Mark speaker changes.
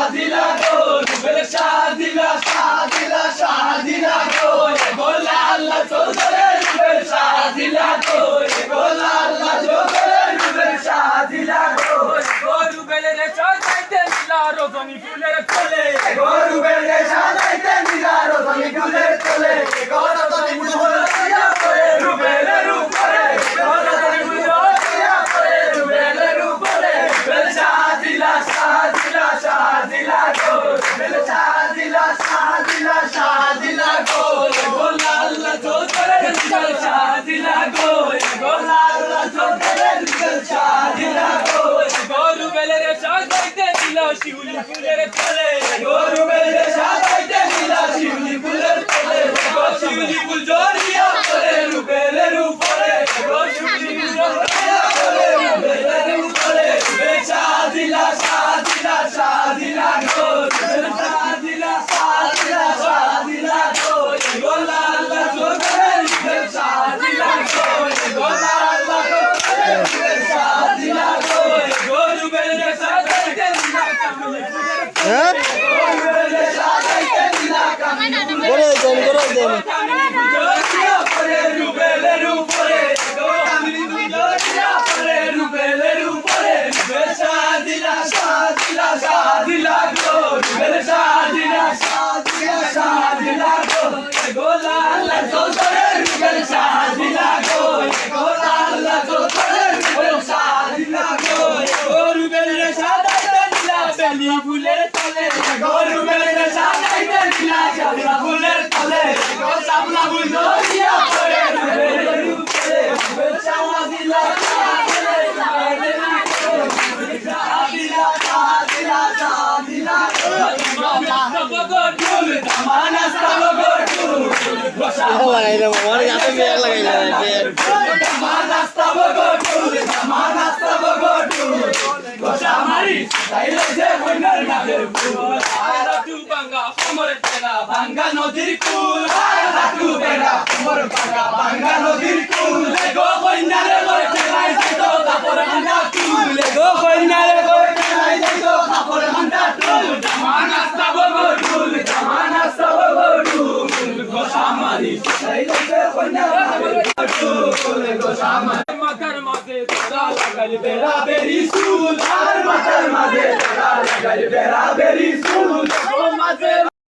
Speaker 1: শাহজিলা গো রুবেল শাহজিলা শাহজিলা শাহজিলা গো গোলা আল্লাহ চৌধুরী রুবেল শাহজিলা গো গোলা আল্লাহ চৌধুরী রুবেল শাহজিলা গো রুবেলের সাজাইতে নীলা রজনী ফুলের তলে রুবেল সাজাইতে নীলা রজনী ফুলের তলে রজনী ফুল দিয়া পড়ে রুবেলের উপরে রজনী ফুল দিয়া পড়ে রুবেলের উপরে রুবেল শাহজিলা শাহজিলা শাহজিলা গো রুবেল শাহজিলা শাহজিলা শাহজিলা গো গোলা আল্লাহ চৌধুরী রুবেল শাহজিলা গো গোলা আল্লাহ চৌধুরী রুবেল শাহজিলা গো রুবেলের সাজাইতে নীলা শিউলি ফুলের তলে রুবেলের সাজাইতে নীলা শিউলি ফুলের তলে শিউলি ফুল জড়িয়া পড়ে রুবেলের উপরে শিউলি ফুল জড়িয়া পড়ে রুবেলের উপরে শাহজিলা শাহজিলা শাহজিলা গো শাহজিলা শাহজিলা শাহজিলা গো গোলা আল্লাহ চৌধুরী রুবেল শাহজিলা গো গোলা আল্লাহ চৌধুরী রুবেল শাহজিলা গো রুবেলের সাজাইতে নীলা কামলি ফুলের
Speaker 2: হ্যাঁ
Speaker 1: রুবেলের সাজাইতে নীলা কামলি
Speaker 2: করে দেন
Speaker 1: রুবেলের উপরে কামলি জড়িয়া পড়ে রুবেলের উপরে রুবেল শাহজিলা শাহজিলা শাহজিলা গো রুবেল শাহজিলা শাহজিলা শাহজিলা গো গোলা আল্লাহ চৌধুরী রুবেল শাহজিলা গো গোলা আল্লাহ চৌধুরী রুবেল শাহজিলা গো রুবেলের সাজাইতে নীলা বেলি ফুলের তলে রুবেলের সাজাইতে নীলা শাপলা ফুলের তলে শাপলা ফুল জড়িয়া পড়ে রুবেলের উপরে রুবেল শাহজিলা শাহজিলা শাহজিলা শাহজিলা শাহজিলা
Speaker 2: লাগাইলাম আমার হাতে মেয়ে লাগাইলাম
Speaker 1: ভাঙ্গা নদীর কুল ভাঙ্গা নদীর কুল গো কন্যারে ঠেলাই যাইত কাপড় হান্ডা তুল গো কন্যারে ঠেলাই যাইত কাপড় হান্ডা তুল জামানাস্তা বগটুল জামানাস্তা বগটুল গোসামারি চাইলে কন্যারে বগটুল গোসামারি মাথার মাঝে তোরা লাগাই বেড়া বেরি চুল আর মাথার মাঝে তোরা লাগাই বেড়া বেরি